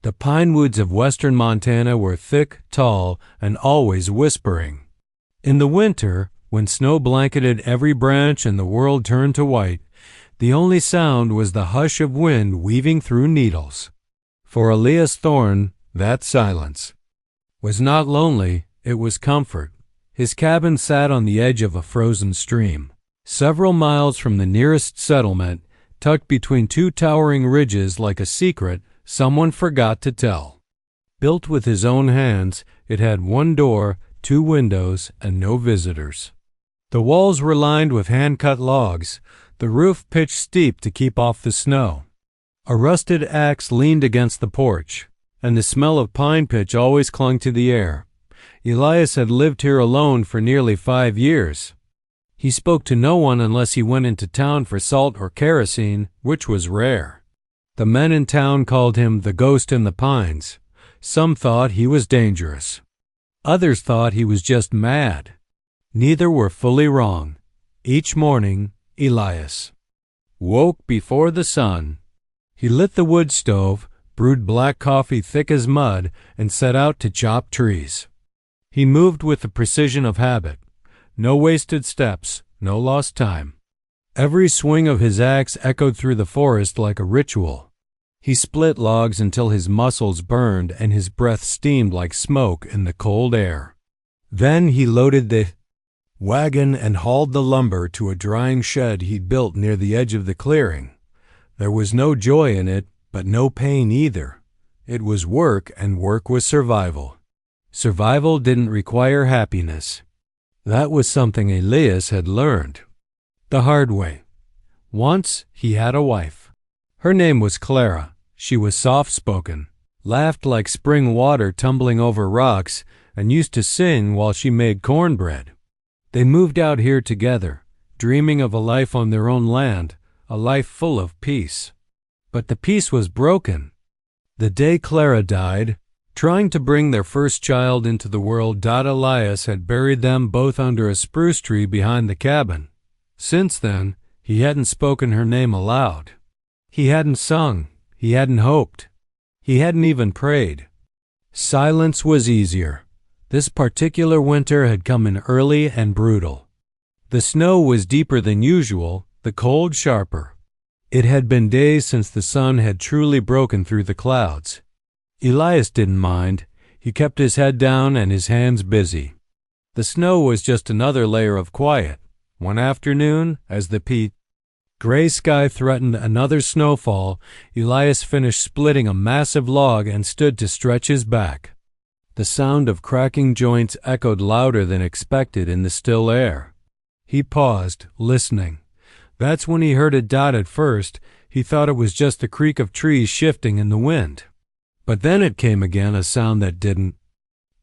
The pine woods of western Montana were thick, tall, and always whispering. In the winter, when snow blanketed every branch and the world turned to white, the only sound was the hush of wind weaving through needles. For Elias Thorne, that silence was not lonely, it was comfort. His cabin sat on the edge of a frozen stream, several miles from the nearest settlement, tucked between two towering ridges like a secret someone forgot to tell. Built with his own hands, it had one door, two windows, and no visitors. The walls were lined with hand-cut logs, the roof pitched steep to keep off the snow. A rusted axe leaned against the porch, and the smell of pine pitch always clung to the air. Elias had lived here alone for nearly 5 years. He spoke to no one unless he went into town for salt or kerosene, which was rare. The men in town called him the ghost in the pines. Some thought he was dangerous. Others thought he was just mad. Neither were fully wrong. Each morning, Elias woke before the sun. He lit the wood stove, brewed black coffee thick as mud, and set out to chop trees. He moved with the precision of habit. No wasted steps, no lost time. Every swing of his axe echoed through the forest like a ritual. He split logs until his muscles burned and his breath steamed like smoke in the cold air. Then he loaded the wagon and hauled the lumber to a drying shed he'd built near the edge of the clearing. There was no joy in it, but no pain either. It was work, and work was survival. Survival didn't require happiness. That was something Elias had learned the hard way. Once he had a wife. Her name was Clara. She was soft-spoken, laughed like spring water tumbling over rocks, and used to sing while she made cornbread. They moved out here together, dreaming of a life on their own land, a life full of peace. But the peace was broken. The day Clara died, trying to bring their first child into the world, Elias had buried them both under a spruce tree behind the cabin. Since then, he hadn't spoken her name aloud. He hadn't sung. He hadn't hoped. He hadn't even prayed. Silence was easier. This particular winter had come in early and brutal. The snow was deeper than usual, the cold sharper. It had been days since the sun had truly broken through the clouds. Elias didn't mind. He kept his head down and his hands busy. The snow was just another layer of quiet. One afternoon, as the gray sky threatened another snowfall, Elias finished splitting a massive log and stood to stretch his back. The sound of cracking joints echoed louder than expected in the still air. He paused, listening. That's when he heard a dot at first. He thought it was just the creak of trees shifting in the wind. But then it came again, a sound that didn't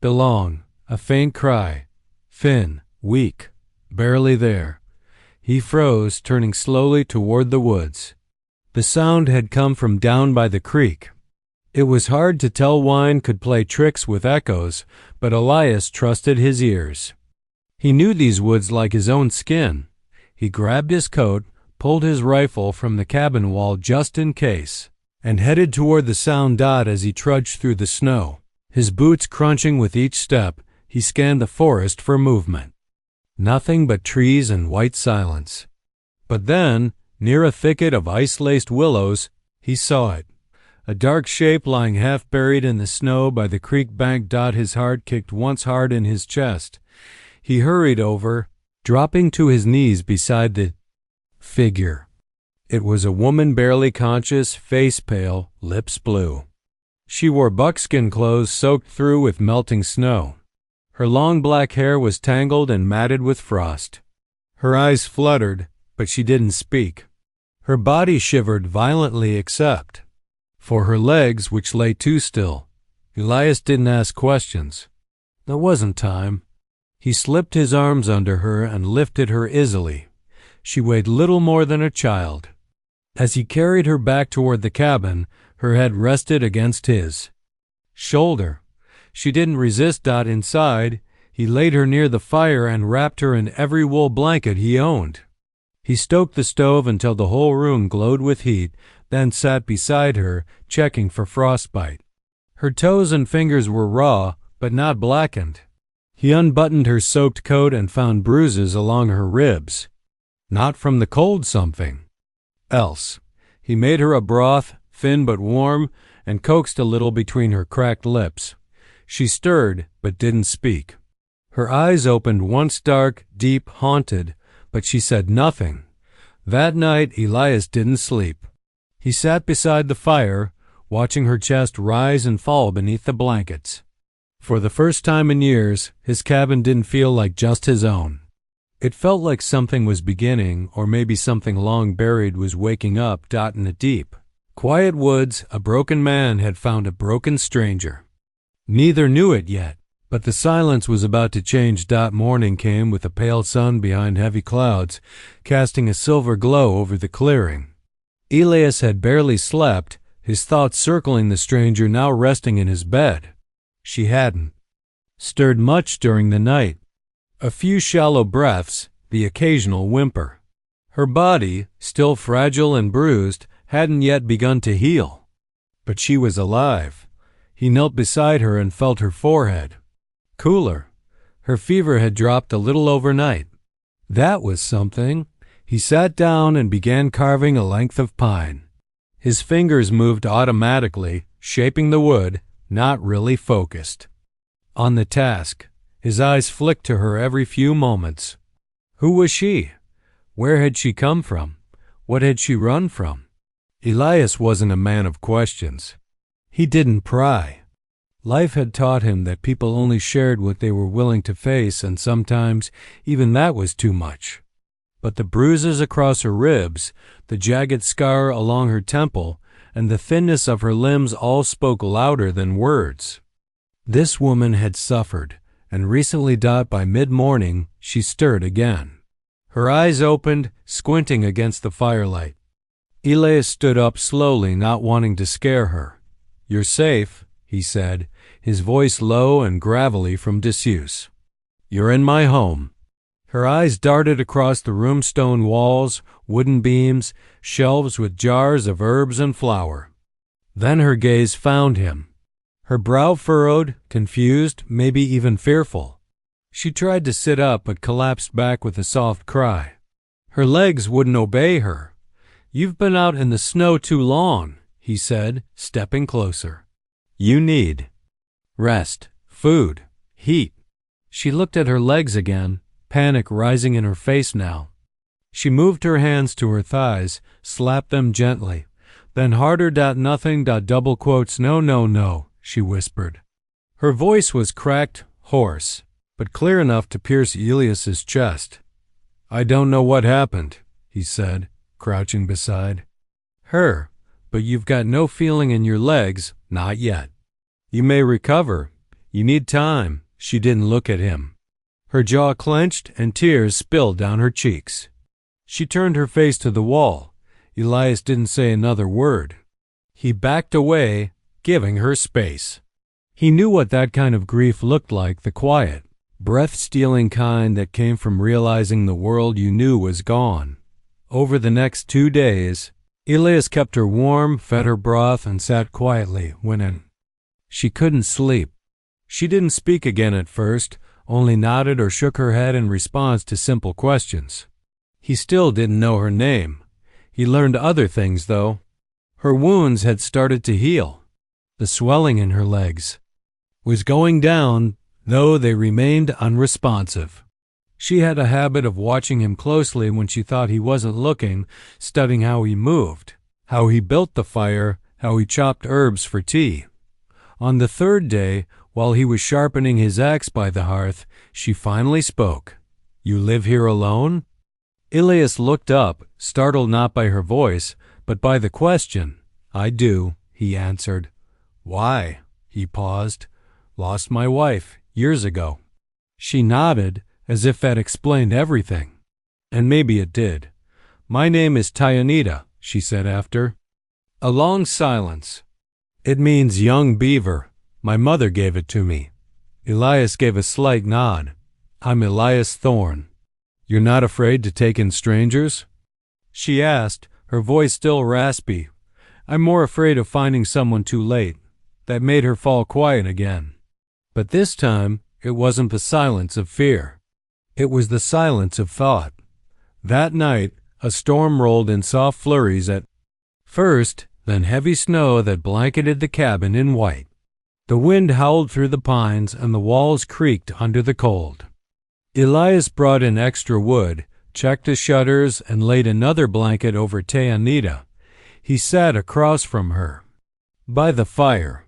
belong, a faint cry, thin, weak, barely there. He froze, turning slowly toward the woods. The sound had come from down by the creek. It was hard to tell wine could play tricks with echoes, but Elias trusted his ears. He knew these woods like his own skin. He grabbed his coat, pulled his rifle from the cabin wall just in case, and headed toward the sound dot as he trudged through the snow. His boots crunching with each step, he scanned the forest for movement. Nothing but trees and white silence. But then, near a thicket of ice-laced willows, he saw it. A dark shape lying half buried in the snow by the creek bank. His heart kicked once hard in his chest. He hurried over, dropping to his knees beside the figure. It was a woman, barely conscious, face pale, lips blue. She wore buckskin clothes soaked through with melting snow. Her long black hair was tangled and matted with frost. Her eyes fluttered, but she didn't speak. Her body shivered violently except for her legs, which lay too still. Elias didn't ask questions. There wasn't time. He slipped his arms under her and lifted her easily. She weighed little more than a child. As he carried her back toward the cabin, her head rested against his shoulder. She didn't resist. Inside, he laid her near the fire and wrapped her in every wool blanket he owned. He stoked the stove until the whole room glowed with heat, then sat beside her, checking for frostbite. Her toes and fingers were raw, but not blackened. He unbuttoned her soaked coat and found bruises along her ribs. Not from the cold something else. He made her a broth, thin but warm, and coaxed a little between her cracked lips. She stirred, but didn't speak. Her eyes opened once dark, deep, haunted, but she said nothing. That night Elias didn't sleep. He sat beside the fire, watching her chest rise and fall beneath the blankets. For the first time in years, his cabin didn't feel like just his own. It felt like something was beginning, or maybe something long buried was waking up, in the deep. Quiet woods, a broken man had found a broken stranger. Neither knew it yet, but the silence was about to change. Morning came with a pale sun behind heavy clouds, casting a silver glow over the clearing. Elias had barely slept, his thoughts circling the stranger now resting in his bed. She hadn't stirred much during the night. A few shallow breaths, the occasional whimper. Her body, still fragile and bruised, hadn't yet begun to heal. But she was alive. He knelt beside her and felt her forehead. Cooler. Her fever had dropped a little overnight. That was something. He sat down and began carving a length of pine. His fingers moved automatically, shaping the wood, not really focused on the task. His eyes flicked to her every few moments. Who was she? Where had she come from? What had she run from? Elias wasn't a man of questions. He didn't pry. Life had taught him that people only shared what they were willing to face, and sometimes even that was too much. But the bruises across her ribs, the jagged scar along her temple, and the thinness of her limbs all spoke louder than words. This woman had suffered, and recently, by mid-morning, she stirred again. Her eyes opened, squinting against the firelight. Elias stood up slowly, not wanting to scare her. "You're safe," he said, his voice low and gravelly from disuse. "You're in my home." Her eyes darted across the room's stone walls, wooden beams, shelves with jars of herbs and flour. Then her gaze found him. Her brow furrowed, confused, maybe even fearful. She tried to sit up but collapsed back with a soft cry. Her legs wouldn't obey her. "You've been out in the snow too long," he said, stepping closer. "You need rest, food, heat." She looked at her legs again, panic rising in her face now. She moved her hands to her thighs, slapped them gently. Then harder. "Nothing. Double quotes. No, no, no," she whispered. Her voice was cracked, hoarse, but clear enough to pierce Elias's chest. "I don't know what happened," he said, crouching beside her, "but you've got no feeling in your legs, not yet. You may recover. You need time." She didn't look at him. Her jaw clenched and tears spilled down her cheeks. She turned her face to the wall. Elias didn't say another word. He backed away, giving her space. He knew what that kind of grief looked like, the quiet, breath-stealing kind that came from realizing the world you knew was gone. Over the next 2 days, Elias kept her warm, fed her broth, and sat quietly when she couldn't sleep. She didn't speak again at first, only nodded or shook her head in response to simple questions. He still didn't know her name. He learned other things, though. Her wounds had started to heal. The swelling in her legs was going down, though they remained unresponsive. She had a habit of watching him closely when she thought he wasn't looking, studying how he moved, how he built the fire, how he chopped herbs for tea. On the 3rd day, while he was sharpening his axe by the hearth, she finally spoke. "You live here alone?" Elias looked up, startled not by her voice, but by the question. "I do," he answered. "Why?" He paused. "Lost my wife, years ago." She nodded, as if that explained everything. And maybe it did. "My name is Tyanita," she said after a long silence. "It means young beaver. My mother gave it to me." Elias gave a slight nod. "I'm Elias Thorne." "You're not afraid to take in strangers?" she asked, her voice still raspy. "I'm more afraid of finding someone too late." that made her fall quiet again. But this time, it wasn't the silence of fear. It was the silence of thought. That night, a storm rolled in soft flurries at first, then heavy snow that blanketed the cabin in white. The wind howled through the pines and the walls creaked under the cold. Elias brought in extra wood, checked the shutters, and laid another blanket over Teanita. He sat across from her, by the fire.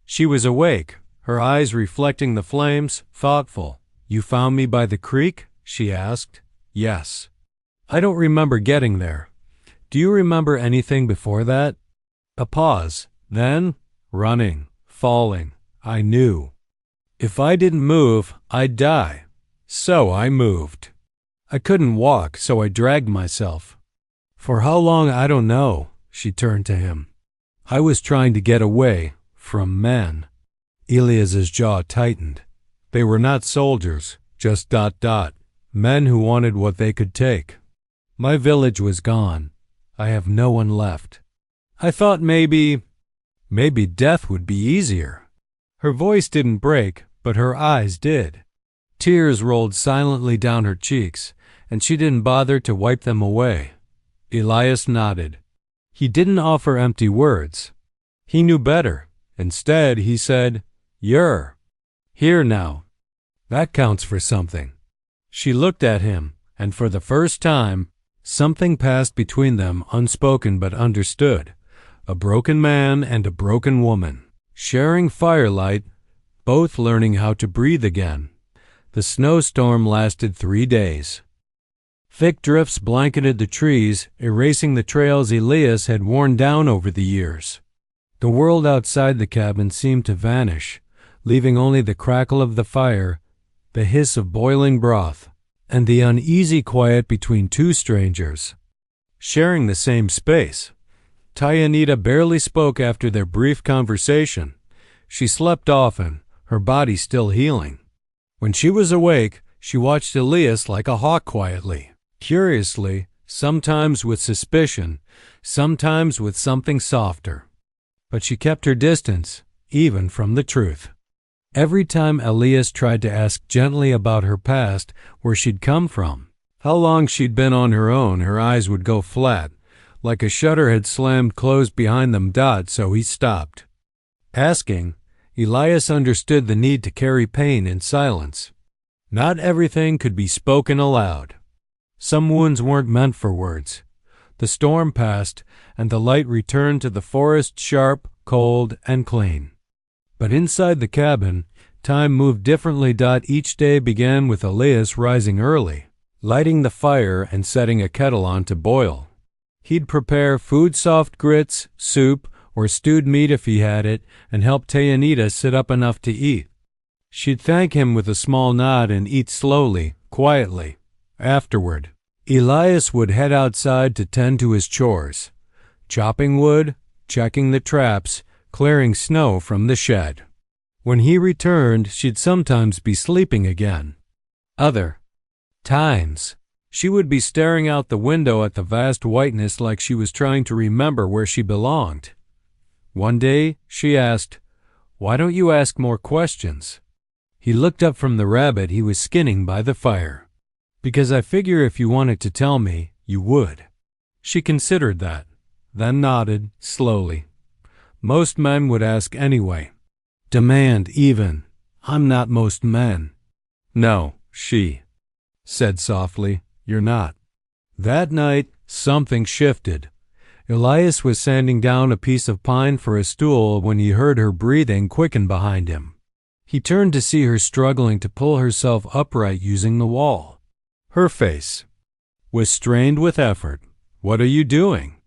She was awake, her eyes reflecting the flames, thoughtful. "You found me by the creek?" she asked. "Yes." "I don't remember getting there. Do you remember anything before that?" A pause. Then, running, falling. I knew. If I didn't move, I'd die. So I moved. I couldn't walk, so I dragged myself. For how long, I don't know. She turned to him. I was trying to get away from men. Elias's jaw tightened. They were not soldiers, just ... men who wanted what they could take. My village was gone. I have no one left. I thought maybe death would be easier. Her voice didn't break, but her eyes did. Tears rolled silently down her cheeks, and she didn't bother to wipe them away. Elias nodded. He didn't offer empty words. He knew better. Instead, he said, "You're here now. That counts for something." She looked at him, and for the first time, something passed between them, unspoken but understood. A broken man and a broken woman, sharing firelight, both learning how to breathe again. The snowstorm lasted 3 days. Thick drifts blanketed the trees, erasing the trails Elias had worn down over the years. The world outside the cabin seemed to vanish, leaving only the crackle of the fire, the hiss of boiling broth, and the uneasy quiet between two strangers, sharing the same space. Teanita barely spoke after their brief conversation. She slept often, her body still healing. When she was awake, she watched Elias like a hawk quietly, curiously, sometimes with suspicion, sometimes with something softer. But she kept her distance, even from the truth. Every time Elias tried to ask gently about her past, where she'd come from, how long she'd been on her own, her eyes would go flat, like a shutter had slammed closed behind them. So he stopped asking. Elias understood the need to carry pain in silence. Not everything could be spoken aloud. Some wounds weren't meant for words. The storm passed, and the light returned to the forest, sharp, cold, and clean. But inside the cabin, time moved differently. Each day began with Elias rising early, lighting the fire and setting a kettle on to boil. He'd prepare food, soft grits, soup, or stewed meat if he had it, and help Teanita sit up enough to eat. She'd thank him with a small nod and eat slowly, quietly. Afterward, Elias would head outside to tend to his chores, chopping wood, checking the traps, clearing snow from the shed. When he returned, she'd sometimes be sleeping again. Other times, she would be staring out the window at the vast whiteness like she was trying to remember where she belonged. One day, she asked, "Why don't you ask more questions?" He looked up from the rabbit he was skinning by the fire. "Because I figure if you wanted to tell me, you would." She considered that, then nodded, slowly. "Most men would ask anyway. Demand even. I'm not most men." "No," she said softly, "you're not." That night, something shifted. Elias was sanding down a piece of pine for a stool when he heard her breathing quicken behind him. He turned to see her struggling to pull herself upright using the wall. Her face was strained with effort. "What are you doing?"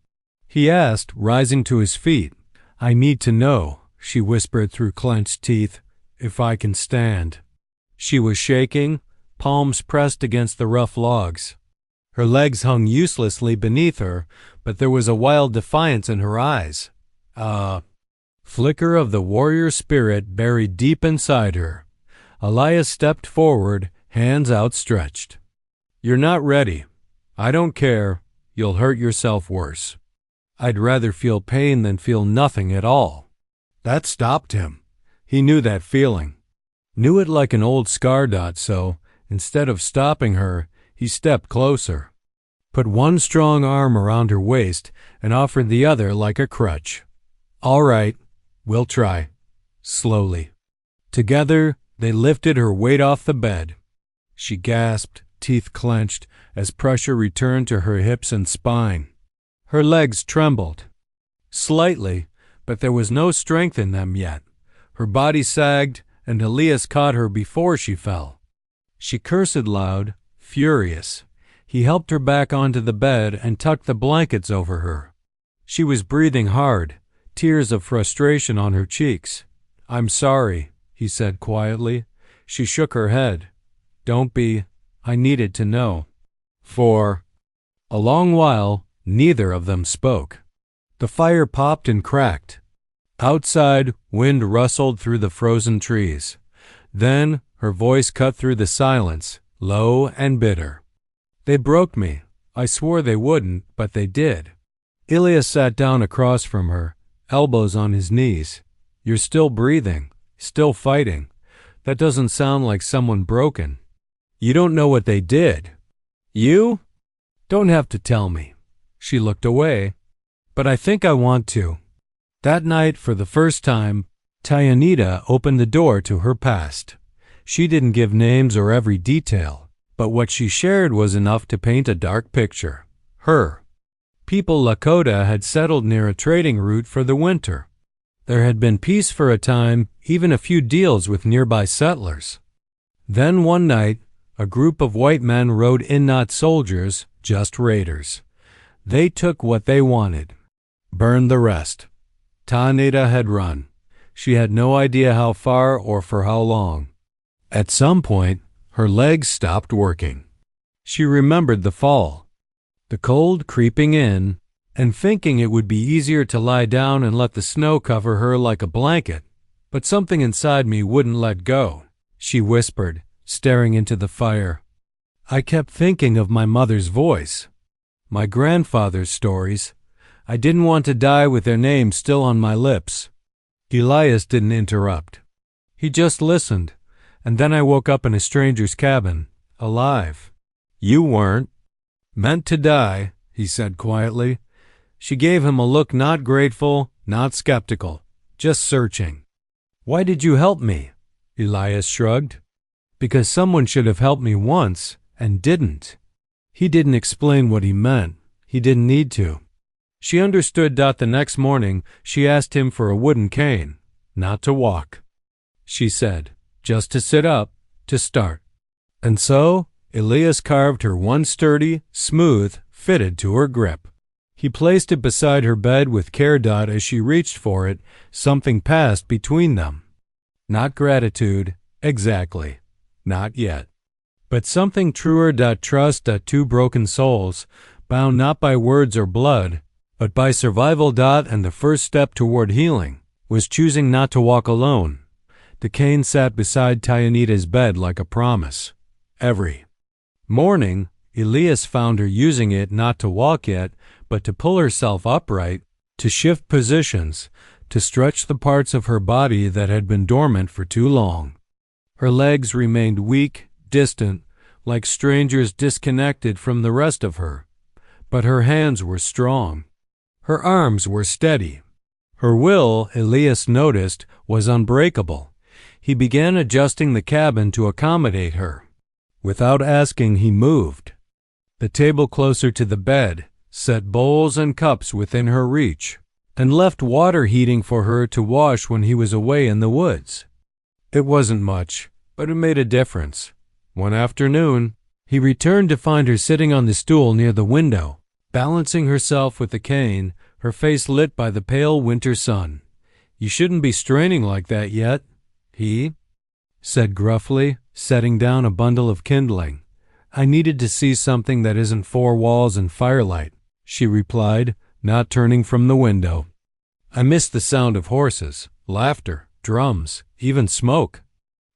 he asked, rising to his feet. "I need to know," she whispered through clenched teeth, "if I can stand." She was shaking, palms pressed against the rough logs. Her legs hung uselessly beneath her, but there was a wild defiance in her eyes, a flicker of the warrior spirit buried deep inside her. Elias stepped forward, hands outstretched. "You're not ready. I don't care. You'll hurt yourself worse. I'd rather feel pain than feel nothing at all." That stopped him. He knew that feeling. Knew it like an old scar. So, instead of stopping her, he stepped closer, put one strong arm around her waist, and offered the other like a crutch. All right, we'll try. Slowly. Together, they lifted her weight off the bed. She gasped, teeth clenched, as pressure returned to her hips and spine. Her legs trembled. Slightly, but there was no strength in them yet. Her body sagged, and Elias caught her before she fell. She cursed loud, furious. He helped her back onto the bed and tucked the blankets over her. She was breathing hard, tears of frustration on her cheeks. "I'm sorry," he said quietly. She shook her head. "Don't be. I needed to know." For a long while, neither of them spoke. The fire popped and cracked. Outside, wind rustled through the frozen trees. Then her voice cut through the silence, low and bitter. "They broke me. I swore they wouldn't, but they did." Elias sat down across from her, elbows on his knees. "You're still breathing, still fighting. That doesn't sound like someone broken. You don't know what they did." "You? Don't have to tell me." She looked away. "But I think I want to." That night, for the first time, Tayanita opened the door to her past. She didn't give names or every detail, but what she shared was enough to paint a dark picture. Her. People Lakota had settled near a trading route for the winter. There had been peace for a time, even a few deals with nearby settlers. Then one night, a group of white men rode in, not soldiers, just raiders. They took what they wanted, burned the rest. Tayanita had run. She had no idea how far or for how long. At some point, her legs stopped working. She remembered the fall, the cold creeping in, and thinking it would be easier to lie down and let the snow cover her like a blanket. But something inside me wouldn't let go, she whispered, staring into the fire. I kept thinking of my mother's voice, my grandfather's stories. I didn't want to die with their names still on my lips. Elias didn't interrupt. He just listened, and then I woke up in a stranger's cabin, alive. You weren't. Meant to die, he said quietly. She gave him a look not grateful, not skeptical, just searching. Why did you help me? Elias shrugged. Because someone should have helped me once, and didn't. He didn't explain what he meant. He didn't need to. She understood. The next morning, she asked him for a wooden cane, not to walk. She said, just to sit up, to start. And so, Elias carved her one sturdy, smooth, fitted to her grip. He placed it beside her bed with care. As she reached for it, something passed between them. Not gratitude, exactly. Not yet. But something truer. Trust. Two broken souls, bound not by words or blood, but by survival. And the first step toward healing was choosing not to walk alone. The cane sat beside Tayanita's bed like a promise. Every morning, Elias found her using it not to walk yet, but to pull herself upright, to shift positions, to stretch the parts of her body that had been dormant for too long. Her legs remained weak, distant, like strangers disconnected from the rest of her. But her hands were strong. Her arms were steady. Her will, Elias noticed, was unbreakable. He began adjusting the cabin to accommodate her. Without asking, he moved the table closer to the bed, set bowls and cups within her reach, and left water heating for her to wash when he was away in the woods. It wasn't much, but it made a difference. One afternoon, he returned to find her sitting on the stool near the window, balancing herself with the cane, her face lit by the pale winter sun. You shouldn't be straining like that yet, he said gruffly, setting down a bundle of kindling. I needed to see something that isn't four walls and firelight, she replied, not turning from the window. I missed the sound of horses, laughter, drums, even smoke.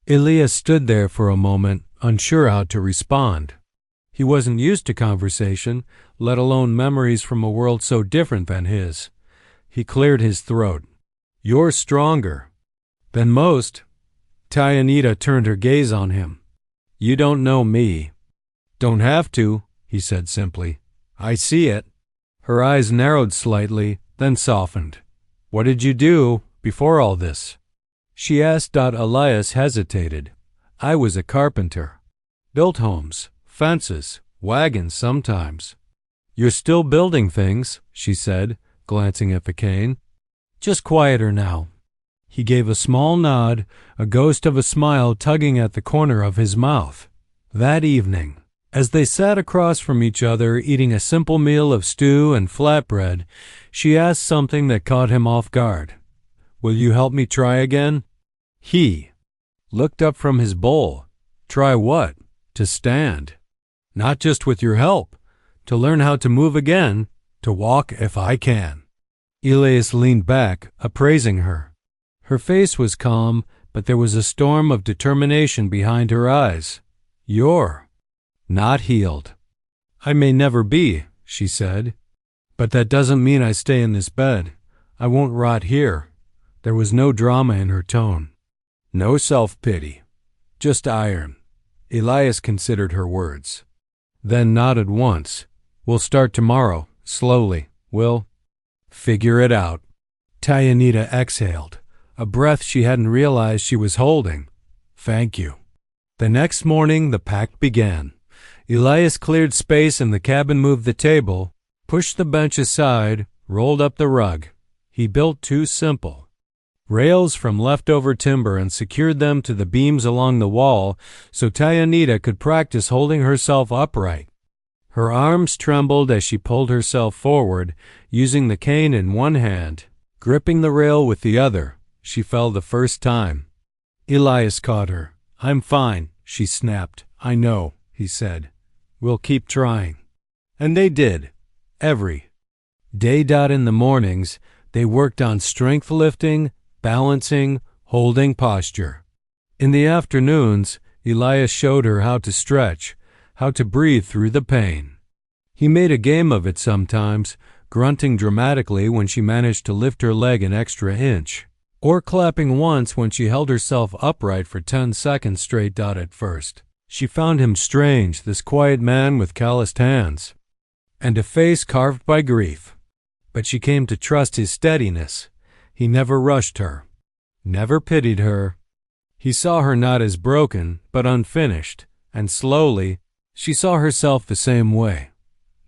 Elias stood there for a moment, unsure how to respond. He wasn't used to conversation, let alone memories from a world so different than his. He cleared his throat. You're stronger than most. Tianita turned her gaze on him. You don't know me. Don't have to, he said simply. I see it. Her eyes narrowed slightly, then softened. What did you do before all this? She asked. Elias hesitated. I was a carpenter. Built homes, fences, wagons sometimes. You're still building things, she said, glancing at the cane. Just quieter now. He gave a small nod, a ghost of a smile tugging at the corner of his mouth. That evening, as they sat across from each other eating a simple meal of stew and flatbread, she asked something that caught him off guard. Will you help me try again? He looked up from his bowl. Try what? To stand. Not just with your help. To learn how to move again. To walk if I can. Elias leaned back, appraising her. Her face was calm, but there was a storm of determination behind her eyes. You're not healed. I may never be, she said. But that doesn't mean I stay in this bed. I won't rot here. There was no drama in her tone. No self-pity. Just iron. Elias considered her words. Then nodded once. We'll start tomorrow, slowly. We'll figure it out. Tianita exhaled, a breath she hadn't realized she was holding. Thank you. The next morning, the pack began. Elias cleared space in the cabin, moved the table, pushed the bench aside, rolled up the rug. He built two simple rails from leftover timber and secured them to the beams along the wall so Tianita could practice holding herself upright. Her arms trembled as she pulled herself forward, using the cane in one hand, gripping the rail with the other. She fell the first time. Elias caught her. I'm fine, she snapped. I know, he said. We'll keep trying. And they did. Every day. In the mornings, they worked on strength lifting, balancing, holding posture. In the afternoons, Elias showed her how to stretch, how to breathe through the pain. He made a game of it sometimes, grunting dramatically when she managed to lift her leg an extra inch, or clapping once when she held herself upright for 10 seconds straight. At first, she found him strange, this quiet man with calloused hands and a face carved by grief. But she came to trust his steadiness. He never rushed her, never pitied her. He saw her not as broken, but unfinished, and slowly, she saw herself the same way.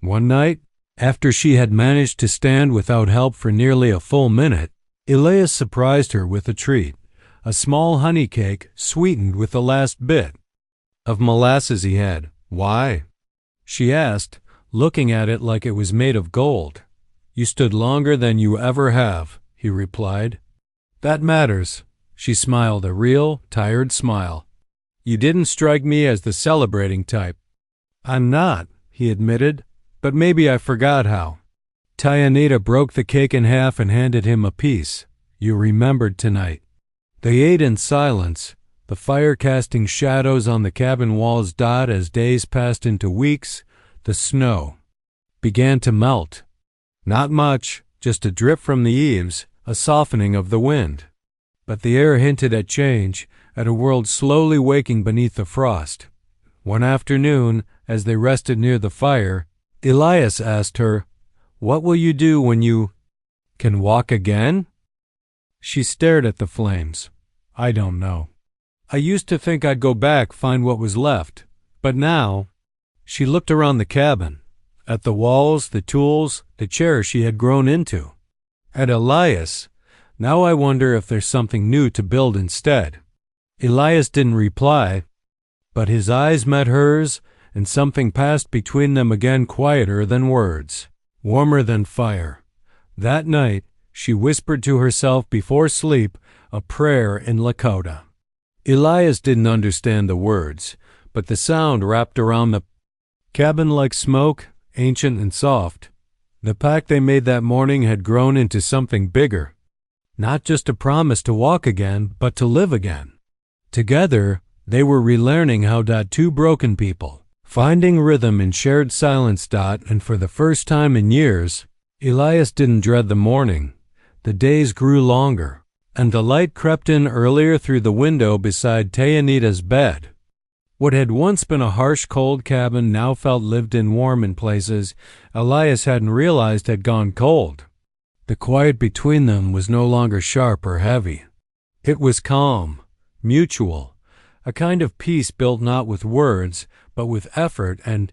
One night, after she had managed to stand without help for nearly a full minute, Elias surprised her with a treat, a small honey cake sweetened with the last bit of molasses he had. Why? She asked, looking at it like it was made of gold. You stood longer than you ever have, he replied. That matters. She smiled, a real, tired smile. You didn't strike me as the celebrating type. I'm not, he admitted, but maybe I forgot how. Tianita broke the cake in half and handed him a piece. You remembered tonight. They ate in silence, the fire casting shadows on the cabin walls. As days passed into weeks, the snow began to melt. Not much, just a drip from the eaves, a softening of the wind. But the air hinted at change, at a world slowly waking beneath the frost. One afternoon, as they rested near the fire, Elias asked her, What will you do when you can walk again? She stared at the flames. I don't know. I used to think I'd go back, find what was left. But now, she looked around the cabin, at the walls, the tools, the chair she had grown into. At Elias, now I wonder if there's something new to build instead. Elias didn't reply, but his eyes met hers, and something passed between them again, quieter than words, warmer than fire. That night, she whispered to herself before sleep a prayer in Lakota. Elias didn't understand the words, but the sound wrapped around the cabin like smoke, ancient and soft. The pact they made that morning had grown into something bigger. Not just a promise to walk again, but to live again. Together, they were relearning how two broken people, finding rhythm in shared silence. And for the first time in years, Elias didn't dread the morning. The days grew longer, and the light crept in earlier through the window beside Tayanita's bed. What had once been a harsh, cold cabin now felt lived in, warm in places Elias hadn't realized had gone cold. The quiet between them was no longer sharp or heavy. It was calm, mutual, a kind of peace built not with words, but with effort and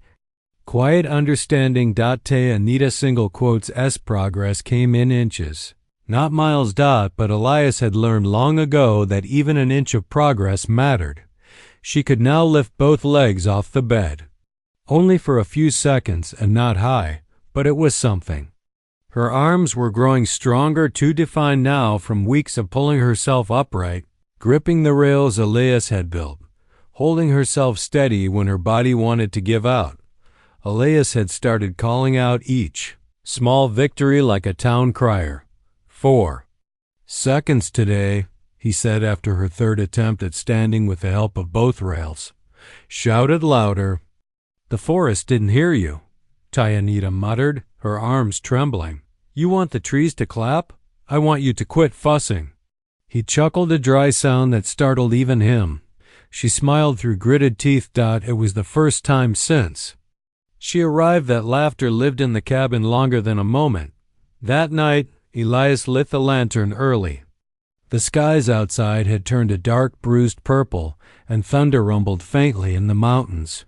quiet understanding. Tayanita single quotes S progress came in inches, not miles. But Elias had learned long ago that even an inch of progress mattered. She could now lift both legs off the bed. Only for a few seconds and not high, but it was something. Her arms were growing stronger, too defined now from weeks of pulling herself upright, gripping the rails Elias had built, holding herself steady when her body wanted to give out. Elias had started calling out each small victory like a town crier. 4 seconds today, he said after her third attempt at standing with the help of both rails. Shouted louder. The forest didn't hear you, Tayanita muttered, her arms trembling. You want the trees to clap? I want you to quit fussing. He chuckled, a dry sound that startled even him. She smiled through gritted teeth. It was the first time since she arrived that laughter lived in the cabin longer than a moment. That night, Elias lit the lantern early. The skies outside had turned a dark, bruised purple, and thunder rumbled faintly in the mountains.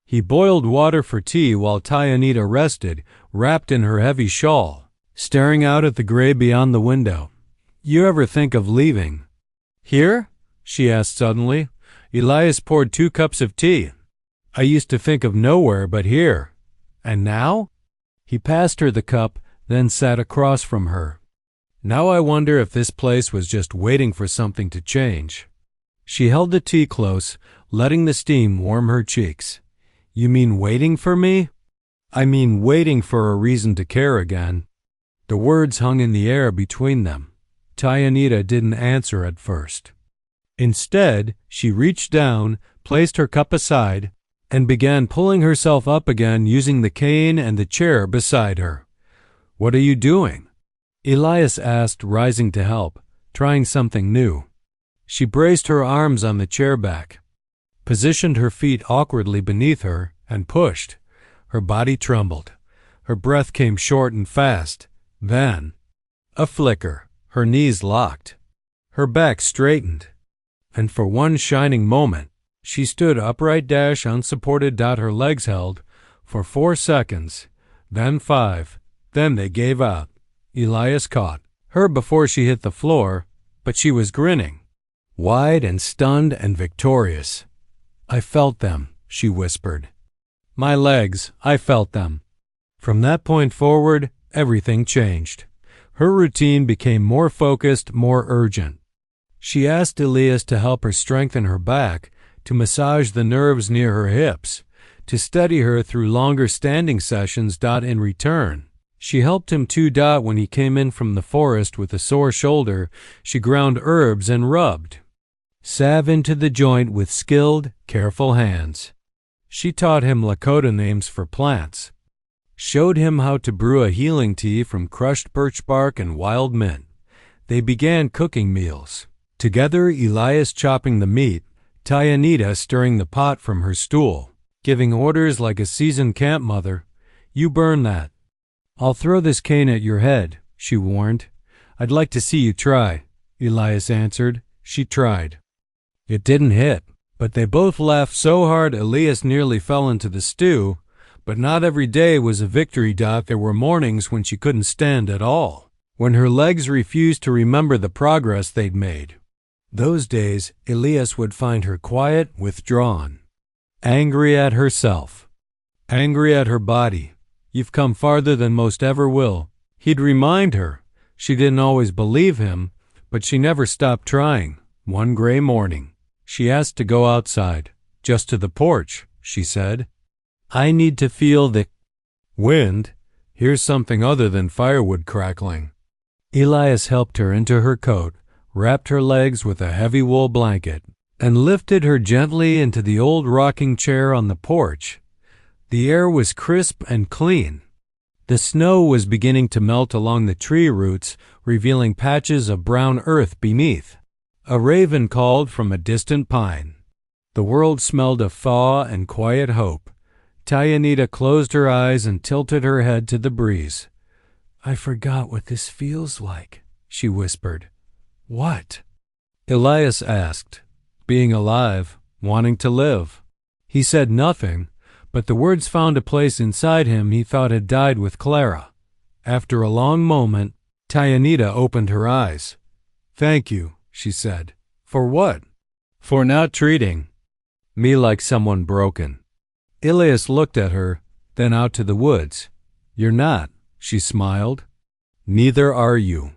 He boiled water for tea while Tayanita rested, wrapped in her heavy shawl, staring out at the gray beyond the window. You ever think of leaving? Here? She asked suddenly. Elias poured 2 cups of tea. I used to think of nowhere but here. And now? He passed her the cup, then sat across from her. Now I wonder if this place was just waiting for something to change. She held the tea close, letting the steam warm her cheeks. You mean waiting for me? I mean waiting for a reason to care again. The words hung in the air between them. Tayanita didn't answer at first. Instead, she reached down, placed her cup aside, and began pulling herself up again using the cane and the chair beside her. What are you doing? Elias asked, rising to help, trying something new. She braced her arms on the chair back, positioned her feet awkwardly beneath her, and pushed. Her body trembled. Her breath came short and fast. Then, a flicker. Her knees locked. Her back straightened. And for one shining moment, she stood upright, unsupported. Her legs held for 4 seconds, then 5. Then they gave out. Elias caught her before she hit the floor, but she was grinning, wide and stunned and victorious. I felt them, she whispered. My legs, I felt them. From that point forward, everything changed. Her routine became more focused, more urgent. She asked Elias to help her strengthen her back, to massage the nerves near her hips, to steady her through longer standing sessions. In return, she helped him too. When he came in from the forest with a sore shoulder, she ground herbs and rubbed salve into the joint with skilled, careful hands. She taught him Lakota names for plants, showed him how to brew a healing tea from crushed birch bark and wild mint. They began cooking meals together, Elias chopping the meat, Tayanita stirring the pot from her stool, giving orders like a seasoned camp mother. You burn that. I'll throw this cane at your head, she warned. I'd like to see you try, Elias answered. She tried. It didn't hit, but they both laughed so hard Elias nearly fell into the stew. But not every day was a victory. There were mornings when she couldn't stand at all, when her legs refused to remember the progress they'd made. Those days, Elias would find her quiet, withdrawn, angry at herself, angry at her body. You've come farther than most ever will, he'd remind her. She didn't always believe him, but she never stopped trying. One gray morning, she asked to go outside. Just to the porch, she said. I need to feel the wind. Here's something other than firewood crackling. Elias helped her into her coat, wrapped her legs with a heavy wool blanket, and lifted her gently into the old rocking chair on the porch. The air was crisp and clean. The snow was beginning to melt along the tree roots, revealing patches of brown earth beneath. A raven called from a distant pine. The world smelled of thaw and quiet hope. Tayanita closed her eyes and tilted her head to the breeze. "I forgot what this feels like," she whispered. "What?" Elias asked. "Being alive, wanting to live." He said nothing, but the words found a place inside him he thought had died with Clara. After a long moment, Tayanita opened her eyes. "Thank you," she said. "For what?" "For not treating me like someone broken." Elias looked at her, then out to the woods. "You're not," she smiled. "Neither are you."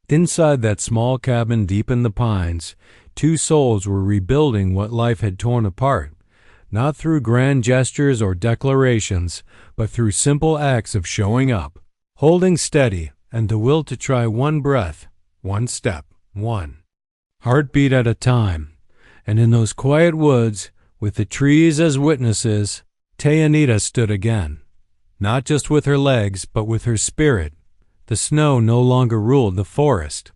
Inside that small cabin deep in the pines, two souls were rebuilding what life had torn apart, not through grand gestures or declarations, but through simple acts of showing up, holding steady, and the will to try one breath, one step, one heartbeat at a time. And in those quiet woods, with the trees as witnesses, Tayanita stood again, not just with her legs, but with her spirit. The snow no longer ruled the forest.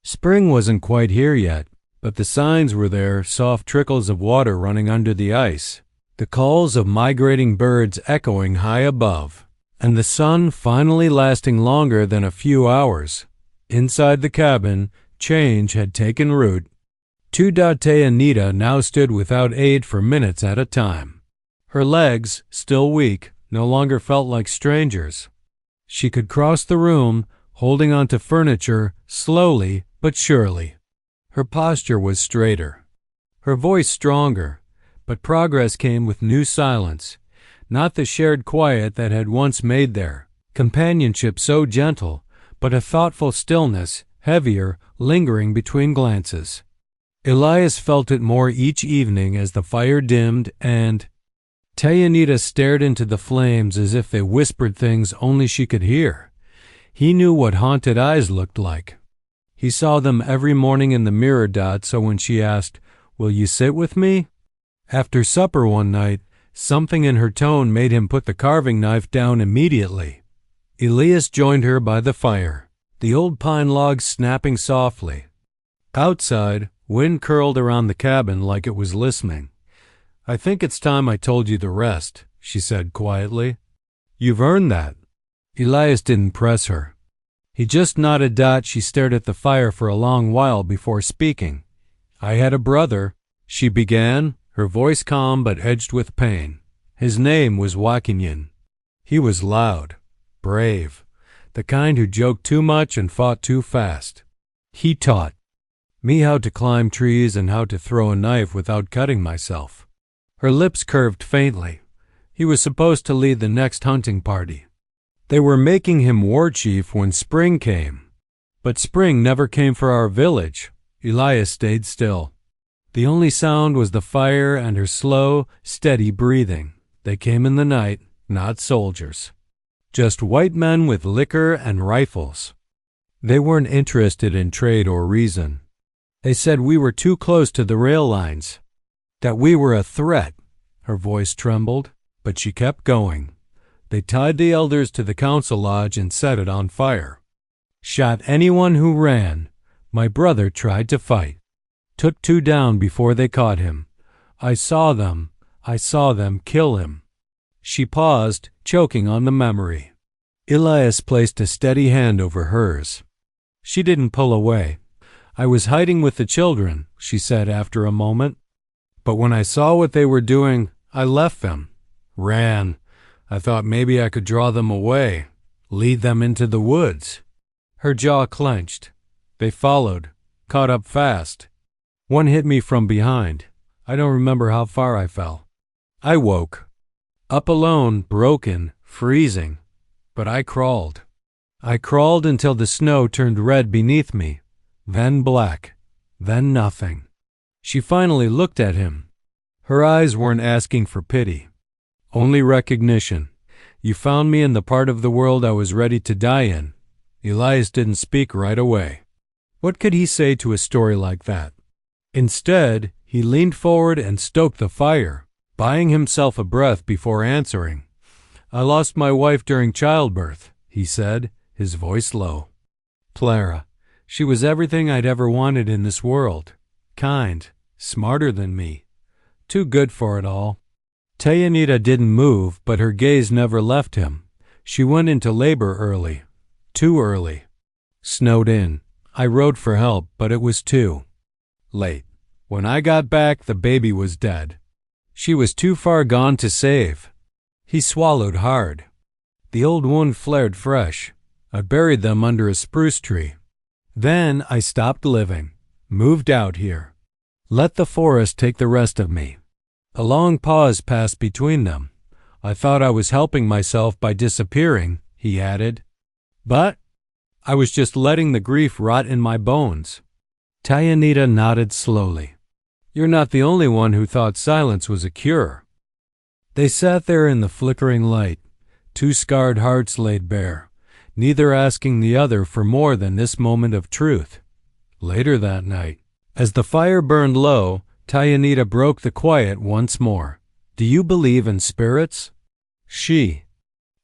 Spring wasn't quite here yet, but the signs were there, soft trickles of water running under the ice, the calls of migrating birds echoing high above, and the sun finally lasting longer than a few hours. Inside the cabin, change had taken root. Tayanita now stood without aid for minutes at a time. Her legs, still weak, no longer felt like strangers. She could cross the room, holding onto furniture, slowly but surely. Her posture was straighter, her voice stronger, but progress came with new silence, not the shared quiet that had once made their companionship so gentle, but a thoughtful stillness, heavier, lingering between glances. Elias felt it more each evening as the fire dimmed and Tayanita stared into the flames as if they whispered things only she could hear. He knew what haunted eyes looked like. He saw them every morning in the mirror dot, so when she asked, "Will you sit with me?" After supper one night, something in her tone made him put the carving knife down immediately. Elias joined her by the fire, the old pine logs snapping softly. Outside, wind curled around the cabin like it was listening. "I think it's time I told you the rest," she said quietly. "You've earned that." Elias didn't press her. He just nodded. She stared at the fire for a long while before speaking. "I had a brother," she began, her voice calm but edged with pain. "His name was Joaquin. He was loud, brave, the kind who joked too much and fought too fast. He taught me how to climb trees and how to throw a knife without cutting myself." Her lips curved faintly. He was supposed to lead the next hunting party. They were making him war chief when spring came. But spring never came for our village. Elias stayed still. The only sound was the fire and her slow, steady breathing. They came in the night, not soldiers. Just white men with liquor and rifles. They weren't interested in trade or reason. They said we were too close to the rail lines, that we were a threat. Her voice trembled, but she kept going. They tied the elders to the council lodge and set it on fire. Shot anyone who ran. My brother tried to fight. Took 2 down before they caught him. I saw them kill him." She paused, choking on the memory. Elias placed a steady hand over hers. She didn't pull away. "I was hiding with the children," she said after a moment. "But when I saw what they were doing, I left them. Ran. I thought maybe I could draw them away, lead them into the woods." Her jaw clenched. "They followed, caught up fast. One hit me from behind. I don't remember how far I fell. I woke. Up alone, broken, freezing. But I crawled. I crawled until the snow turned red beneath me, then black, then nothing." She finally looked at him. Her eyes weren't asking for pity, only recognition. "You found me in the part of the world I was ready to die in." Elias didn't speak right away. What could he say to a story like that? Instead, he leaned forward and stoked the fire, buying himself a breath before answering. I lost my wife during childbirth, he said, his voice low. Clara. She was everything I'd ever wanted in this world. Kind, smarter than me. Too good for it all. Tayanita didn't move, but her gaze never left him. She went into labor early. Too early. Snowed in. I wrote for help, but it was too late. When I got back, the baby was dead. She was too far gone to save. He swallowed hard. The old wound flared fresh. I buried them under a spruce tree. Then I stopped living, moved out here. Let the forest take the rest of me. A long pause passed between them. I thought I was helping myself by disappearing, he added. But I was just letting the grief rot in my bones. Tayanita nodded slowly. You're not the only one who thought silence was a cure. They sat there in the flickering light, two scarred hearts laid bare, neither asking the other for more than this moment of truth. Later that night, as the fire burned low, Tayanita broke the quiet once more. Do you believe in spirits? She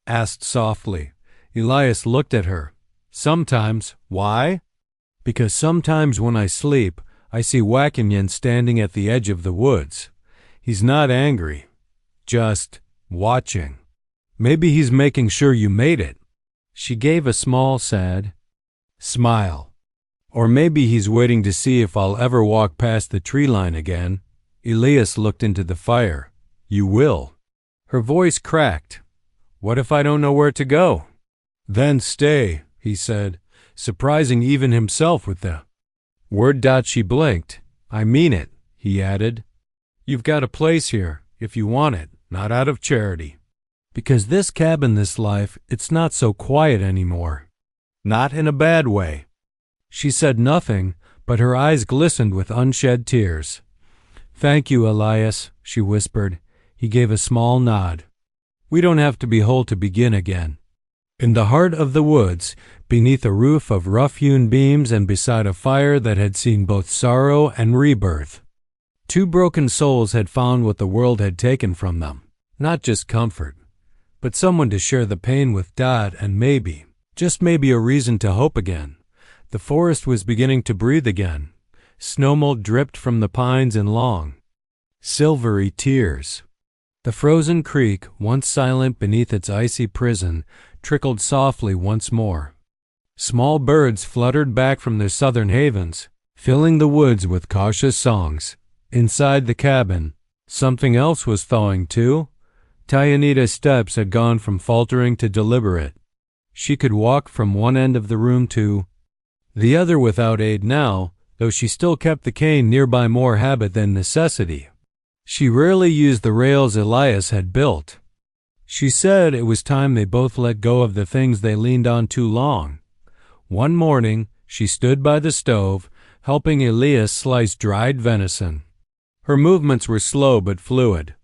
asked softly. Elias looked at her. Sometimes. Why? Because sometimes when I sleep, I see Wackenyan standing at the edge of the woods. He's not angry, just watching. Maybe he's making sure you made it. She gave a small, sad smile. Or maybe he's waiting to see if I'll ever walk past the tree line again. Elias looked into the fire. You will. Her voice cracked. What if I don't know where to go? Then stay, he said, surprising even himself with the word. She blinked. I mean it, he added. You've got a place here, if you want it, not out of charity. Because this cabin, this life, it's not so quiet anymore. Not in a bad way. She said nothing, but her eyes glistened with unshed tears. Thank you, Elias, she whispered. He gave a small nod. We don't have to be whole to begin again. In the heart of the woods, beneath a roof of rough-hewn beams and beside a fire that had seen both sorrow and rebirth, two broken souls had found what the world had taken from them. Not just comfort, but someone to share the pain with, and maybe, just maybe, a reason to hope again. The forest was beginning to breathe again. Snowmold dripped from the pines in long, silvery tears. The frozen creek, once silent beneath its icy prison, trickled softly once more. Small birds fluttered back from their southern havens, filling the woods with cautious songs. Inside the cabin, something else was thawing too. Tayanita's steps had gone from faltering to deliberate. She could walk from one end of the room to the other without aid now, though she still kept the cane nearby more habit than necessity. She rarely used the rails Elias had built. She said it was time they both let go of the things they leaned on too long. One morning, she stood by the stove, helping Elias slice dried venison. Her movements were slow but fluid.